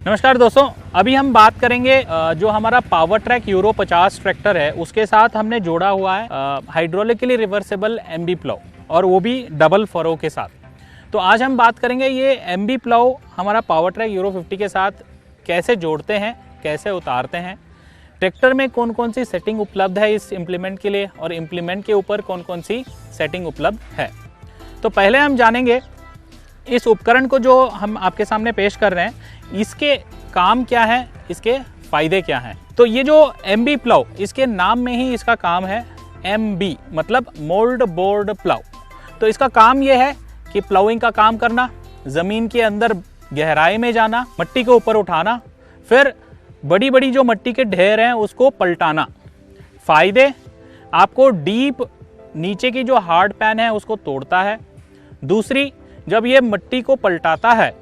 नमस्कार दोस्तों, अभी हम बात करेंगे जो हमारा पावर ट्रैक यूरो 50 ट्रैक्टर है उसके साथ हमने जोड़ा हुआ है हाइड्रोलिकली रिवर्सेबल एमबी प्लाउ और वो भी डबल फरो के साथ। तो आज हम बात करेंगे ये एमबी प्लाउ हमारा पावर ट्रैक यूरो 50 के साथ कैसे जोड़ते हैं, कैसे उतारते हैं, ट्रैक्टर में कौन कौन सी सेटिंग उपलब्ध है इस इम्प्लीमेंट के लिए और इम्प्लीमेंट के ऊपर कौन कौन सी सेटिंग उपलब्ध है। तो पहले हम जानेंगे इस उपकरण को जो हम आपके सामने पेश कर रहे हैं इसके काम क्या है, इसके फायदे क्या हैं। तो ये जो एमबी प्लाउ, इसके नाम में ही इसका काम है एमबी मतलब मोल्ड बोर्ड प्लाउ। तो इसका काम ये है कि प्लाउइंग का काम करना, ज़मीन के अंदर गहराई में जाना, मट्टी को ऊपर उठाना, फिर बड़ी बड़ी जो मट्टी के ढेर हैं उसको पलटाना। फायदे, आपको डीप नीचे की जो हार्ड पैन है उसको तोड़ता है। दूसरी, जब ये मट्टी को पलटाता है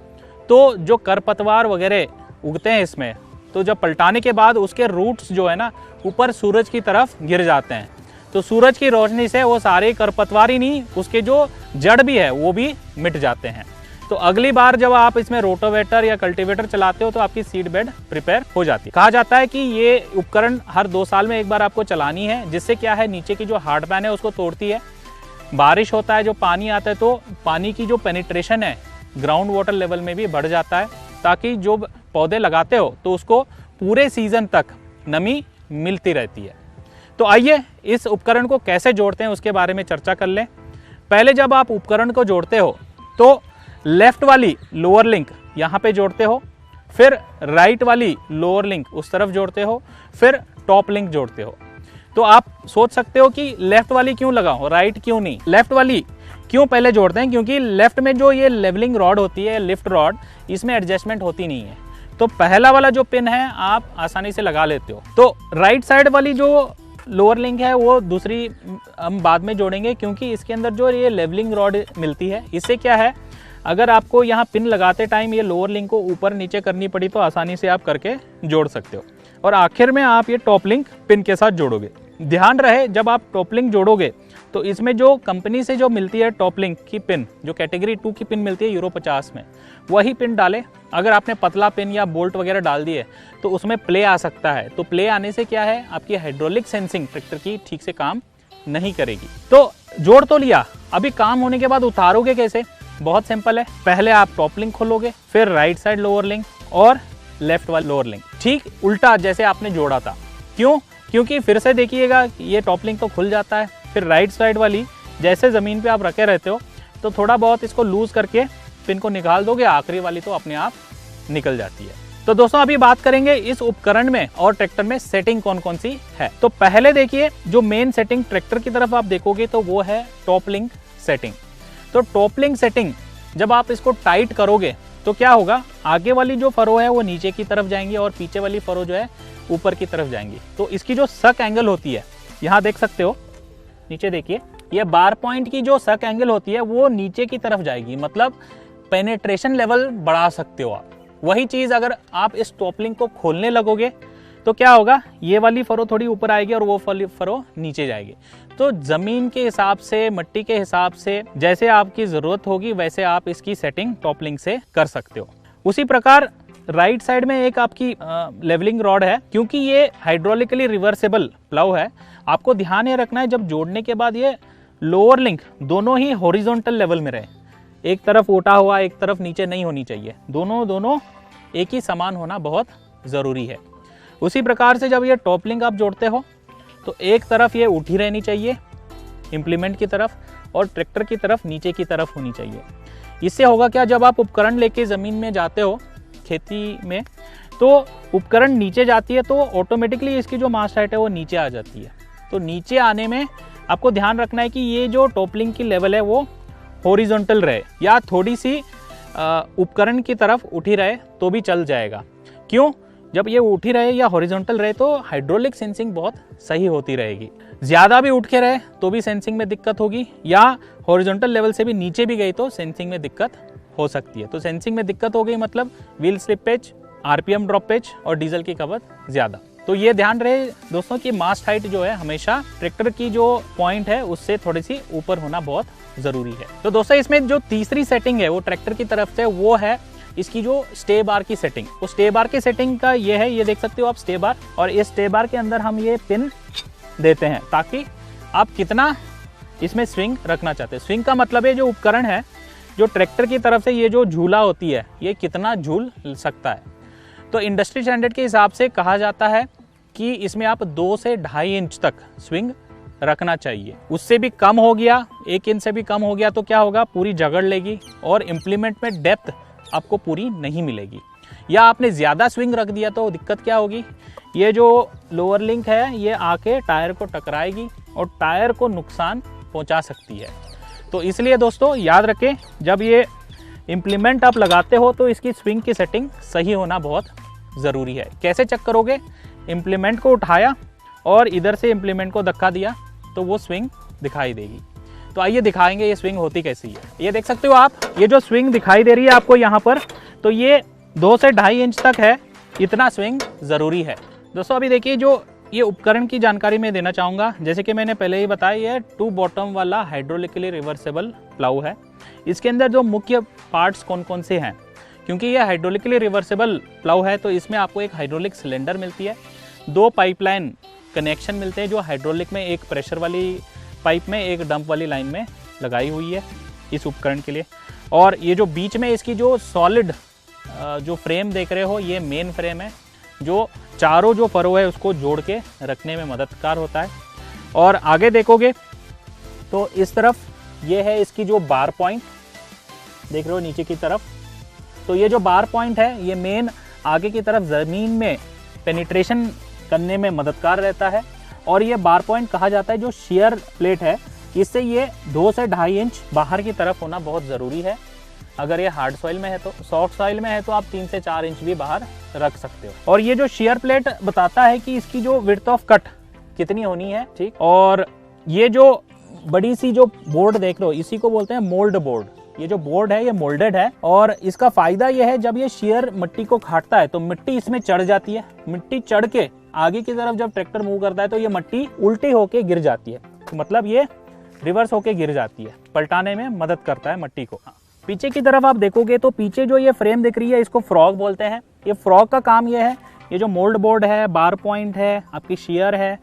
तो जो खरपतवार वगैरह उगते हैं इसमें, तो जब पलटाने के बाद उसके रूट्स जो है ना ऊपर सूरज की तरफ गिर जाते हैं। तो सूरज की रोशनी से वो सारे खरपतवार ही नहीं, उसके जो जड़ भी है वो भी मिट जाते हैं। तो अगली बार जब आप इसमें रोटोवेटर या कल्टीवेटर चलाते हो तो आपकी सीड बेड प्रिपेयर हो जाती है। कहा जाता है कि ये उपकरण हर 2 साल में एक बार आपको चलानी है, जिससे क्या है नीचे की जो हार्ड पैन है उसको तोड़ती है। बारिश होता है, जो पानी आता है तो पानी की जो पेनिट्रेशन है ग्राउंड वाटर लेवल में भी बढ़ जाता है, ताकि जो पौधे लगाते हो तो उसको पूरे सीजन तक नमी मिलती रहती है। तो आइए इस उपकरण को कैसे जोड़ते हैं उसके बारे में चर्चा कर लें। पहले जब आप उपकरण को जोड़ते हो तो लेफ्ट वाली लोअर लिंक यहाँ पे जोड़ते हो, फिर राइट वाली लोअर लिंक उस तरफ जोड़ते हो, फिर टॉप लिंक जोड़ते हो। तो आप सोच सकते हो कि लेफ्ट वाली क्यों लगाओ, राइट क्यों नहीं। लेफ्ट वाली क्यों पहले जोड़ते हैं, क्योंकि लेफ्ट में जो ये लेवलिंग रॉड होती है, लिफ्ट रॉड, इसमें एडजस्टमेंट होती नहीं है। तो पहला वाला जो पिन है आप आसानी से लगा लेते हो। तो राइट साइड वाली जो लोअर लिंक है वो दूसरी हम बाद में जोड़ेंगे, क्योंकि इसके अंदर जो ये लेवलिंग रॉड मिलती है इससे क्या है, अगर आपको यहाँ पिन लगाते टाइम ये लोअर लिंक को ऊपर नीचे करनी पड़ी तो आसानी से आप करके जोड़ सकते हो। और आखिर में आप ये टॉप लिंक पिन के साथ जोड़ोगे। ध्यान रहे, जब आप टॉप लिंक जोड़ोगे तो इसमें जो कंपनी से जो मिलती है टॉप लिंक की पिन, जो कैटेगरी 2 की पिन मिलती है यूरो 50 में, वही पिन डालें। अगर आपने पतला पिन या बोल्ट वगैरह डाल दिए तो उसमें प्ले आ सकता है। तो प्ले आने से क्या है, आपकी हाइड्रोलिक सेंसिंग ट्रैक्टर की ठीक से काम नहीं करेगी। तो जोड़ तो लिया, अभी काम होने के बाद उतारोगे कैसे? बहुत सिंपल है। पहले आप टॉप लिंक खोलोगे, फिर राइट साइड लोअर लिंक और लेफ्ट वाली लोअर लिंक, ठीक उल्टा जैसे आपने जोड़ा था। क्यों? क्योंकि फिर से देखिएगा ये टॉप लिंक तो खुल जाता है, फिर राइट साइड वाली जैसे ज़मीन पे आप रखे रहते हो तो थोड़ा बहुत इसको लूज करके पिन को निकाल दोगे, आखिरी वाली तो अपने आप निकल जाती है। तो दोस्तों अभी बात करेंगे इस उपकरण में और ट्रैक्टर में सेटिंग कौन कौन सी है। तो पहले देखिए, जो मेन सेटिंग ट्रैक्टर की तरफ आप देखोगे तो वो है टॉप लिंक सेटिंग। तो टॉप लिंक सेटिंग जब आप इसको टाइट करोगे तो क्या होगा, आगे वाली जो फरो है वो नीचे की तरफ जाएंगी और पीछे वाली फरो जो है ऊपर की तरफ जाएंगी। तो इसकी जो सक एंगल होती है, यहाँ देख सकते हो, नीचे देखिए, ये बार पॉइंट की जो सक एंगल होती है वो नीचे की तरफ जाएगी, मतलब पेनिट्रेशन लेवल बढ़ा सकते हो आप। वही चीज़ अगर आप इस टॉप लिंक को खोलने लगोगे तो क्या होगा, ये वाली फरो थोड़ी ऊपर आएगी और वो वाली फरो नीचे जाएगी। तो ज़मीन के हिसाब से, मट्टी के हिसाब से, जैसे आपकी ज़रूरत होगी वैसे आप इसकी सेटिंग टॉप लिंक से कर सकते हो। उसी प्रकार राइट साइड में एक आपकी लेवलिंग रॉड है, क्योंकि ये हाइड्रोलिकली रिवर्सेबल प्लाउ है। आपको ध्यान ये रखना है जब जोड़ने के बाद ये लोअर लिंक दोनों ही हॉरिजॉन्टल लेवल में रहे, एक तरफ उठा हुआ एक तरफ नीचे नहीं होनी चाहिए, दोनों एक ही समान होना बहुत ज़रूरी है। उसी प्रकार से जब ये टॉप लिंक आप जोड़ते हो तो एक तरफ ये उठी रहनी चाहिए इम्प्लीमेंट की तरफ और ट्रैक्टर की तरफ नीचे की तरफ होनी चाहिए। इससे होगा क्या, जब आप उपकरण लेके ज़मीन में जाते हो खेती में तो उपकरण नीचे जाती है तो ऑटोमेटिकली इसकी जो मास्ट हाइट है वो नीचे आ जाती है। तो नीचे आने में आपको ध्यान रखना है कि ये जो टॉप लिंक की लेवल है वो हॉरिजॉन्टल रहे या थोड़ी सी उपकरण की तरफ उठी रहे तो भी चल जाएगा। क्यों? जब ये उठी रहे या हॉरिजॉन्टल रहे तो हाइड्रोलिक सेंसिंग बहुत सही होती रहेगी। ज़्यादा भी उठ के रहे तो भी सेंसिंग में दिक्कत होगी, या हॉरिजॉन्टल लेवल से भी नीचे भी गई तो सेंसिंग में दिक्कत हो सकती है। तो सेंसिंग में दिक्कत हो गई मतलब व्हील स्लिपेज, आरपीएम ड्रॉपेज और डीजल की खपत ज़्यादा। तो ये ध्यान रहे दोस्तों कि मास्ट हाइट जो है हमेशा ट्रैक्टर की जो पॉइंट है उससे थोड़ी सी ऊपर होना बहुत ज़रूरी है। तो दोस्तों इसमें जो तीसरी सेटिंग है वो ट्रैक्टर की तरफ से वो है इसकी जो स्टे बार की सेटिंग, वो स्टे बार की सेटिंग का ये है, ये देख सकते हो आप स्टे बार, और इस स्टे बार के अंदर हम ये पिन देते हैं ताकि आप कितना इसमें स्विंग रखना चाहते हैं। स्विंग का मतलब है जो उपकरण है, जो ट्रैक्टर की तरफ से ये जो झूला होती है, ये कितना झूल सकता है। तो इंडस्ट्री स्टैंडर्ड के हिसाब से कहा जाता है कि इसमें आप 2 से 2.5 इंच तक स्विंग रखना चाहिए। उससे भी कम हो गया, 1 इंच से भी कम हो गया तो क्या होगा, पूरी जगड़ लेगी और इम्प्लीमेंट में डेप्थ आपको पूरी नहीं मिलेगी। या आपने ज़्यादा स्विंग रख दिया तो दिक्कत क्या होगी, ये जो लोअर लिंक है ये आके टायर को टकराएगी और टायर को नुकसान पहुंचा सकती है। तो इसलिए दोस्तों याद रखें, जब ये इम्प्लीमेंट आप लगाते हो तो इसकी स्विंग की सेटिंग सही होना बहुत ज़रूरी है। कैसे चेक करोगे, इम्प्लीमेंट को उठाया और इधर से इम्प्लीमेंट को धक्का दिया तो वो स्विंग दिखाई देगी। तो आइए दिखाएंगे ये स्विंग होती कैसी है। ये देख सकते हो आप, ये जो स्विंग दिखाई दे रही है आपको यहाँ पर, तो ये 2 से 2.5 इंच तक है, इतना स्विंग ज़रूरी है। दोस्तों अभी देखिए, जो ये उपकरण की जानकारी मैं देना चाहूँगा, जैसे कि मैंने पहले ही बताया, ये 2 बॉटम वाला हाइड्रोलिकली रिवर्सेबल प्लाऊ है। इसके अंदर जो मुख्य पार्ट्स कौन कौन से हैं, क्योंकि ये हाइड्रोलिकली रिवर्सेबल प्लाऊ है तो इसमें आपको एक हाइड्रोलिक सिलेंडर मिलती है, 2 पाइपलाइन कनेक्शन मिलते हैं, जो हाइड्रोलिक में एक प्रेशर वाली पाइप में, एक डंप वाली लाइन में लगाई हुई है इस उपकरण के लिए। और ये जो बीच में इसकी जो सॉलिड जो फ्रेम देख रहे हो, ये मेन फ्रेम है जो चारों जो फरो है उसको जोड़ के रखने में मददगार होता है। और आगे देखोगे तो इस तरफ ये है इसकी जो बार पॉइंट, देख रहे हो नीचे की तरफ, तो ये जो बार पॉइंट है ये मेन आगे की तरफ ज़मीन में पेनिट्रेशन करने में मददगार रहता है। और ये बार पॉइंट कहा जाता है जो शेयर प्लेट है, इससे ये 2 से 2.5 इंच बाहर की तरफ होना बहुत ज़रूरी है। अगर ये हार्ड सॉइल में है तो, सॉफ्ट सॉइल में है तो आप 3 से 4 इंच भी बाहर रख सकते हो। और ये जो शेयर प्लेट बताता है कि इसकी जो विड्थ ऑफ कट कितनी होनी है, ठीक। और ये जो बड़ी सी जो बोर्ड देख रहे हो, इसी को बोलते हैं मोल्ड बोर्ड। ये जो बोर्ड है ये मोल्डेड है और इसका फायदा ये है, जब ये शेयर मिट्टी को काटता है तो मिट्टी इसमें चढ़ जाती है। मिट्टी चढ़ के आगे की तरफ जब ट्रैक्टर मूव करता है तो ये मिट्टी उल्टी होके गिर जाती है, तो मतलब ये रिवर्स होके गिर जाती है, पलटाने में मदद करता है मिट्टी को। पीछे की तरफ आप देखोगे तो पीछे जो ये फ्रेम दिख रही है इसको फ्रॉग बोलते हैं। ये फ्रॉग का काम ये है, ये जो मोल्ड बोर्ड है, बार पॉइंट है, आपकी शेयर है,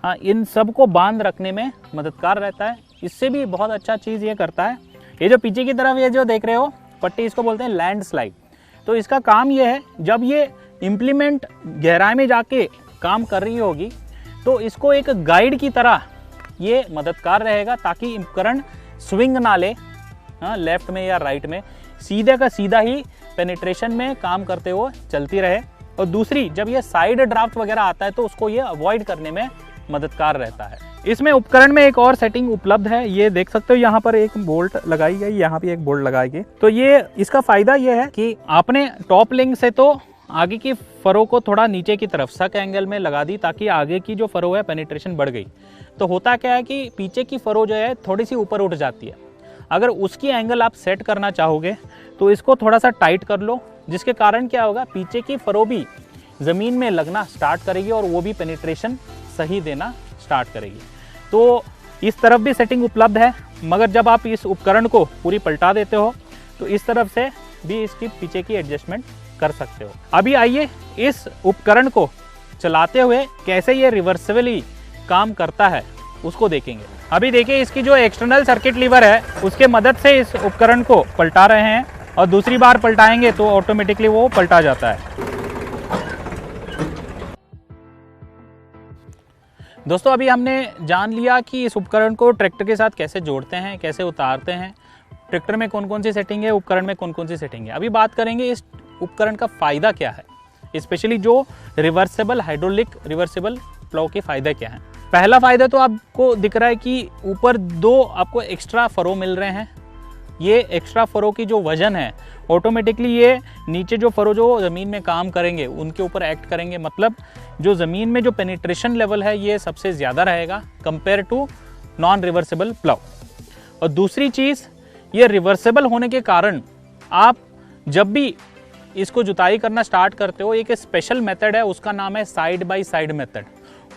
हाँ, इन सब को बांध रखने में मददगार रहता है। इससे भी बहुत अच्छा चीज़ ये करता है, ये जो पीछे की तरफ ये जो देख रहे हो पट्टी, इसको बोलते हैं लैंड स्लाइड। तो इसका काम ये है, जब ये इम्प्लीमेंट गहराई में जाके काम कर रही होगी तो इसको एक गाइड की तरह ये मददगार रहेगा ताकि उपकरण स्विंग ना ले, हाँ, लेफ्ट में या राइट में, सीधे का सीधा ही पेनिट्रेशन में काम करते हुए चलती रहे। और दूसरी, जब ये साइड ड्राफ्ट वगैरह आता है तो उसको ये अवॉइड करने में मददगार रहता है। इसमें उपकरण में एक और सेटिंग उपलब्ध है, ये देख सकते हो यहाँ पर एक बोल्ट लगाई गई, यहाँ पे एक बोल्ट लगाई गई। तो ये इसका फायदा ये है कि आपने टॉप लिंक से तो आगे की फरो को थोड़ा नीचे की तरफ सक एंगल में लगा दी ताकि आगे की जो फरो है पेनिट्रेशन बढ़ गई। तो होता क्या है कि पीछे की फरो जो है थोड़ी सी ऊपर उठ जाती है, अगर उसकी एंगल आप सेट करना चाहोगे तो इसको थोड़ा सा टाइट कर लो, जिसके कारण क्या होगा, पीछे की फरो भी ज़मीन में लगना स्टार्ट करेगी और वो भी पेनिट्रेशन सही देना स्टार्ट करेगी। तो इस तरफ भी सेटिंग उपलब्ध है, मगर जब आप इस उपकरण को पूरी पलटा देते हो तो इस तरफ से भी इसकी पीछे की एडजस्टमेंट कर सकते हो। अभी आइए इस उपकरण को चलाते हुए कैसे ये रिवर्सिबली काम करता है उसको देखेंगे। अभी देखिए, इसकी जो एक्सटर्नल सर्किट लीवर है उसके मदद से इस उपकरण को पलटा रहे हैं और दूसरी बार पलटाएंगे तो ऑटोमेटिकली वो पलटा जाता है। दोस्तों अभी हमने जान लिया कि इस उपकरण को ट्रैक्टर के साथ कैसे जोड़ते हैं, कैसे उतारते हैं, ट्रैक्टर में कौन कौन सी सेटिंग है, उपकरण में कौन कौन सी सेटिंग है। अभी बात करेंगे इस उपकरण का फ़ायदा क्या है, स्पेशली जो रिवर्सेबल हाइड्रोलिक रिवर्सेबल प्लाऊ के फ़ायदे क्या हैं। पहला फ़ायदा तो आपको दिख रहा है कि ऊपर 2 आपको एक्स्ट्रा फरो मिल रहे हैं। ये एक्स्ट्रा फरो की जो वजन है ऑटोमेटिकली ये नीचे जो फरो जो ज़मीन में काम करेंगे उनके ऊपर एक्ट करेंगे, मतलब जो ज़मीन में जो पेनिट्रेशन लेवल है ये सबसे ज़्यादा रहेगा compare to non reversible plough. और दूसरी चीज़, ये रिवर्सेबल होने के कारण आप जब भी इसको जुताई करना स्टार्ट करते हो, एक स्पेशल मेथड है, उसका नाम है साइड बाय साइड मेथड।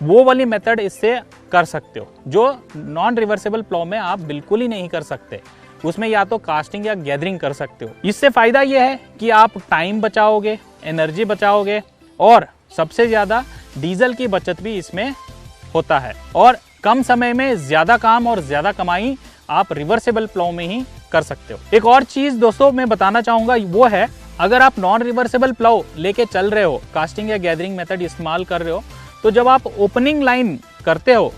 वो वाली मेथड इससे कर सकते हो जो नॉन रिवर्सेबल प्लाऊ में आप बिल्कुल ही नहीं कर सकते। उसमें या तो कास्टिंग या गैदरिंग कर सकते हो। इससे फायदा यह है कि आप टाइम बचाओगे, एनर्जी बचाओगे और सबसे ज़्यादा डीजल की बचत भी इसमें होता है और कम समय में ज़्यादा काम और ज़्यादा कमाई आप रिवर्सेबल प्लॉ में ही कर सकते हो। एक और चीज़ दोस्तों मैं बताना चाहूँगा वो है, अगर आप नॉन रिवर्सेबल प्लॉ लेके चल रहे हो, कास्टिंग या गैदरिंग मेथड इस्तेमाल कर रहे हो, तो जब आप ओपनिंग लाइन करते हो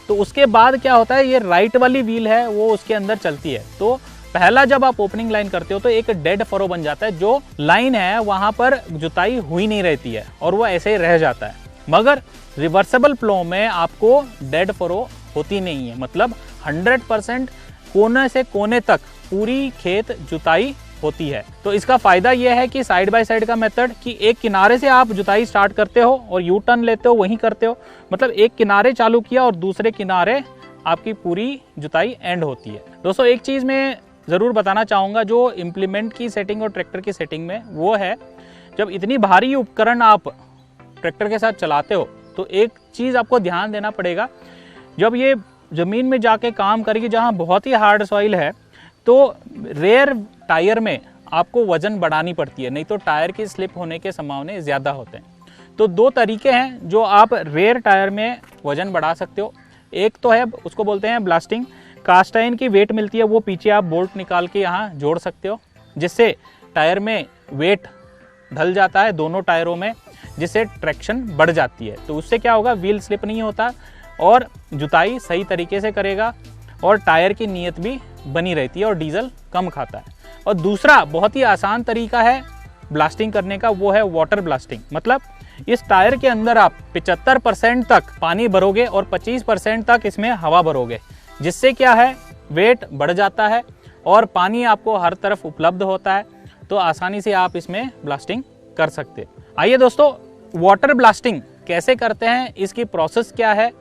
तो उसके बाद क्या होता है, ये राइट वाली व्हील है वो उसके अंदर चलती है। तो पहला जब आप ओपनिंग लाइन करते हो तो एक डेड फरो बन जाता है, जो लाइन है वहां पर जुताई हुई नहीं रहती है और वो ऐसे ही रह जाता है। मगर रिवर्सेबल प्लॉ में आपको डेड फरो होती नहीं है, मतलब 100% कोने से कोने तक पूरी खेत जुताई होती है। तो इसका फायदा यह है कि साइड बाय साइड का मेथड कि एक किनारे से आप जुताई स्टार्ट करते हो और यू टर्न लेते हो, वहीं करते हो, मतलब एक किनारे चालू किया और दूसरे किनारे आपकी पूरी जुताई एंड होती है। दोस्तों एक चीज़ मैं ज़रूर बताना चाहूँगा जो इम्प्लीमेंट की सेटिंग और ट्रैक्टर की सेटिंग में, वो है जब इतनी भारी उपकरण आप ट्रैक्टर के साथ चलाते हो तो एक चीज़ आपको ध्यान देना पड़ेगा, जब ये ज़मीन में जाके काम करेगी जहाँ बहुत ही हार्ड सॉइल है तो रेयर टायर में आपको वजन बढ़ानी पड़ती है, नहीं तो टायर की स्लिप होने के संभावना ज़्यादा होते हैं। तो दो तरीके हैं जो आप रेयर टायर में वजन बढ़ा सकते हो। एक तो है, उसको बोलते हैं ब्लास्टिंग। कास्ट आयरन की वेट मिलती है, वो पीछे आप बोल्ट निकाल के यहाँ जोड़ सकते हो, जिससे टायर में वेट ढल जाता है दोनों टायरों में, जिससे ट्रैक्शन बढ़ जाती है। तो उससे क्या होगा, व्हील स्लिप नहीं होता और जुताई सही तरीके से करेगा और टायर की नीयत भी बनी रहती है और डीजल कम खाता है। और दूसरा बहुत ही आसान तरीका है ब्लास्टिंग करने का, वो है वाटर ब्लास्टिंग। मतलब इस टायर के अंदर आप 75% तक पानी भरोगे और 25% तक इसमें हवा भरोगे, जिससे क्या है, वेट बढ़ जाता है और पानी आपको हर तरफ उपलब्ध होता है, तो आसानी से आप इसमें ब्लास्टिंग कर सकते हैं। आइए दोस्तों, वाटर ब्लास्टिंग कैसे करते हैं, इसकी प्रोसेस क्या है,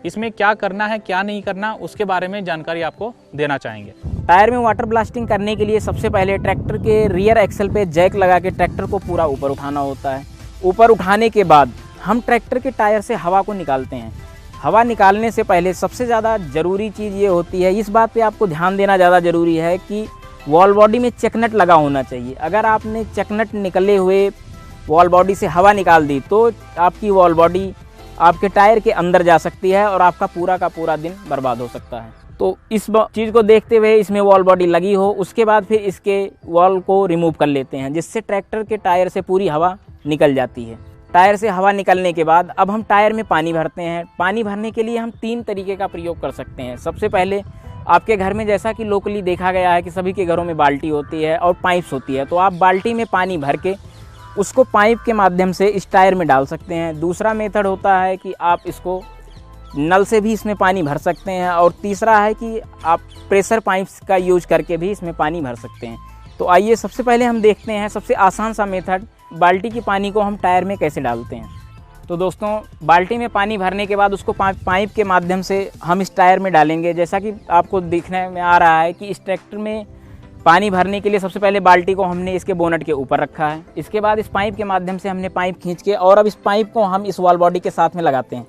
इसमें क्या करना है क्या नहीं करना, उसके बारे में जानकारी आपको देना चाहेंगे। टायर में वाटर ब्लास्टिंग करने के लिए सबसे पहले ट्रैक्टर के रियर एक्सल पे जैक लगा के ट्रैक्टर को पूरा ऊपर उठाना होता है। ऊपर उठाने के बाद हम ट्रैक्टर के टायर से हवा को निकालते हैं। हवा निकालने से पहले सबसे ज़्यादा ज़रूरी चीज़ ये होती है, इस बात पे आपको ध्यान देना ज़्यादा ज़रूरी है कि वॉल बॉडी में चेकनट लगा होना चाहिए। अगर आपने चेकनट निकले हुए वॉल बॉडी से हवा निकाल दी तो आपकी वॉल बॉडी आपके टायर के अंदर जा सकती है और आपका पूरा का पूरा दिन बर्बाद हो सकता है। तो इस चीज़ को देखते हुए इसमें वॉल बॉडी लगी हो, उसके बाद फिर इसके वॉल को रिमूव कर लेते हैं, जिससे ट्रैक्टर के टायर से पूरी हवा निकल जाती है। टायर से हवा निकलने के बाद अब हम टायर में पानी भरते हैं। पानी भरने के लिए हम 3 तरीके का प्रयोग कर सकते हैं। सबसे पहले आपके घर में, जैसा कि लोकली देखा गया है कि सभी के घरों में बाल्टी होती है और पाइप्स होती है, तो आप बाल्टी में पानी भर के उसको पाइप के माध्यम से इस टायर में डाल सकते हैं। दूसरा मेथड होता है कि आप इसको नल से भी इसमें पानी भर सकते हैं और तीसरा है कि आप प्रेशर पाइप्स का यूज करके भी इसमें पानी भर सकते हैं। तो आइए सबसे पहले हम देखते हैं सबसे आसान सा मेथड, बाल्टी की पानी को हम टायर में कैसे डालते हैं। तो दोस्तों, बाल्टी में पानी भरने के बाद उसको पाइप के माध्यम से हम इस टायर में डालेंगे। जैसा कि आपको दिखने में आ रहा है कि इस ट्रैक्टर में पानी भरने के लिए सबसे पहले बाल्टी को हमने इसके बोनट के ऊपर रखा है। इसके बाद इस पाइप के माध्यम से हमने पाइप खींच के और अब इस पाइप को हम इस वॉल बॉडी के साथ में लगाते हैं।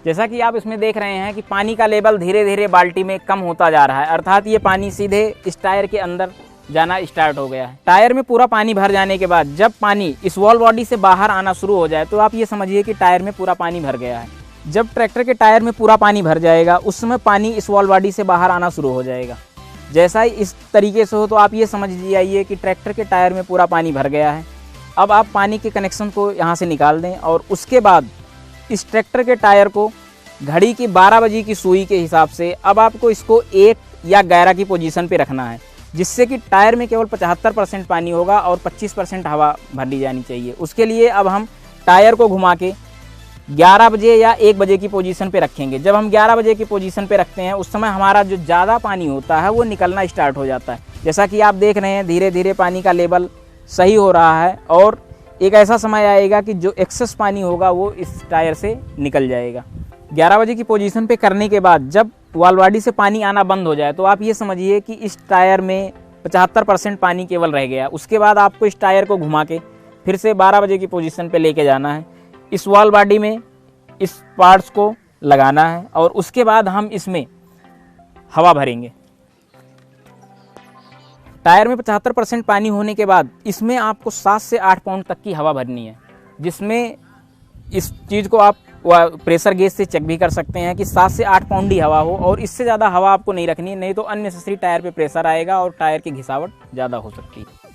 जैसा कि आप इसमें देख रहे हैं कि पानी का लेवल धीरे धीरे बाल्टी में कम होता जा रहा है, अर्थात ये पानी सीधे इस टायर के अंदर जाना स्टार्ट हो गया है। टायर में पूरा पानी भर जाने के बाद जब पानी इस वॉल बॉडी से बाहर आना शुरू हो जाए तो आप ये समझिए कि टायर में पूरा पानी भर गया है। जब ट्रैक्टर के टायर में पूरा पानी भर जाएगा उस समय पानी इस वॉल बॉडी से बाहर आना शुरू हो जाएगा। जैसा ही इस तरीके से हो तो आप ये समझ जाइए कि ट्रैक्टर के टायर में पूरा पानी भर गया है। अब आप पानी के कनेक्शन को यहाँ से निकाल दें और उसके बाद इस ट्रैक्टर के टायर को घड़ी की 12 बजे की सुई के हिसाब से अब आपको इसको 1 या 11 की पोजीशन पे रखना है, जिससे कि टायर में केवल 75% पानी होगा और 25% हवा भरी जानी चाहिए। उसके लिए अब हम टायर को घुमा के 11 बजे या 1 बजे की पोजीशन पे रखेंगे। जब हम 11 बजे की पोजीशन पे रखते हैं उस समय हमारा जो ज़्यादा पानी होता है वो निकलना स्टार्ट हो जाता है। जैसा कि आप देख रहे हैं धीरे धीरे पानी का लेवल सही हो रहा है और एक ऐसा समय आएगा कि जो एक्सेस पानी होगा वो इस टायर से निकल जाएगा। 11 बजे की पोजीशन पे करने के बाद जब वॉल बॉडी से पानी आना बंद हो जाए तो आप ये समझिए कि इस टायर में 75% पानी केवल रह गया। उसके बाद आपको इस टायर को घुमा के फिर से 12 बजे की पोजीशन पे लेके जाना है, इस वॉल बॉडी में इस पार्ट्स को लगाना है और उसके बाद हम इसमें हवा भरेंगे। टायर में 75% पानी होने के बाद इसमें आपको 7 से 8 पाउंड तक की हवा भरनी है, जिसमें इस चीज़ को आप प्रेशर गेज से चेक भी कर सकते हैं कि 7 से 8 पाउंड ही हवा हो, और इससे ज़्यादा हवा आपको नहीं रखनी है, नहीं तो अननेसेसरी टायर पे प्रेशर आएगा और टायर की घिसावट ज़्यादा हो सकती है।